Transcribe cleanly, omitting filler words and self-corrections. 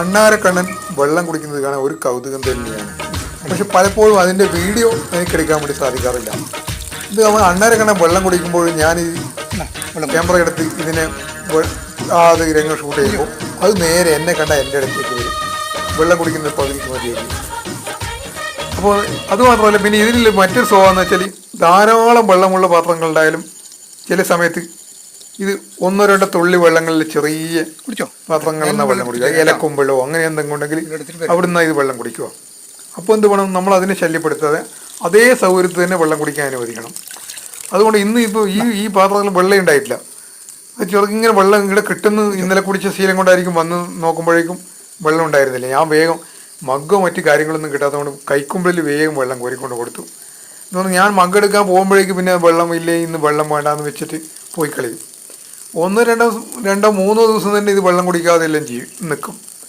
അണ്ണാരക്കണ്ണൻ വെള്ളം കുടിക്കുന്നത് കാണാൻ ഒരു കൗതുകം തന്നെയാണ്. പക്ഷെ പലപ്പോഴും അതിൻ്റെ വീഡിയോ എനിക്കെടുക്കാൻ വേണ്ടി സാധിക്കാറില്ല. ഇത് നമ്മൾ അണ്ണാരക്കണ്ണൻ വെള്ളം കുടിക്കുമ്പോൾ ഞാൻ ഈ ക്യാമറ എടുത്ത് ഇതിനെ അത് രംഗം ഷൂട്ട് ചെയ്യുമ്പോൾ അത് നേരെ എന്നെ കണ്ട എൻ്റെ അടുത്തേക്ക് വരും. വെള്ളം കുടിക്കുന്നത് പകുതിക്ക് മതിയായിരിക്കും. അപ്പോൾ അതുമാത്രമല്ല, പിന്നെ ഇതിൽ മറ്റൊരു സ്വഭാവം വെച്ചാൽ ധാരാളം വെള്ളമുള്ള പാത്രങ്ങളുണ്ടായാലും ചില സമയത്ത് ഇത് 1-2 തുള്ളി വെള്ളങ്ങളിൽ ചെറിയ പാത്രങ്ങളിൽ നിന്നാണ് വെള്ളം കുടിക്കുക. ഇലക്കൊമ്പഴോ അങ്ങനെ എന്തെങ്കിലും ഉണ്ടെങ്കിൽ അവിടെ നിന്നാണ് ഇത് വെള്ളം കുടിക്കുക. അപ്പോൾ എന്ത് വേണം, നമ്മൾ അതിനെ ശല്യപ്പെടുത്താതെ അതേ സൗകര്യത്തിൽ തന്നെ വെള്ളം കുടിക്കാൻ അനുവദിക്കണം. അതുകൊണ്ട് ഇപ്പോൾ ഈ പാത്രത്തിൽ വെള്ളം ഉണ്ടായിട്ടില്ല. അത് ചെറുക്കിങ്ങനെ വെള്ളം ഇവിടെ കിട്ടുന്ന ഇന്നലെ കുടിച്ച ശീലം കൊണ്ടായിരിക്കും വന്ന് നോക്കുമ്പോഴേക്കും വെള്ളം ഉണ്ടായിരുന്നില്ല. ഞാൻ വേഗം മഗ്ഗോ മറ്റു കാര്യങ്ങളൊന്നും കിട്ടാത്തതുകൊണ്ട് കൈക്കുമ്പിളിൽ വേഗം വെള്ളം കോരിക്കൊണ്ട് കൊടുത്തു. എന്നുകൊണ്ട് ഞാൻ മഗ്ഗെടുക്കാൻ പോകുമ്പോഴേക്ക് പിന്നെ വെള്ളം ഇല്ലേ, ഇന്ന് വെള്ളം വേണ്ടാന്ന് വെച്ചിട്ട് പോയി കളയും. 1-2-3 ദിവസം തന്നെ ഇത് വെള്ളം കുടിക്കാതെ എല്ലാം ചെയ്യും നിൽക്കും.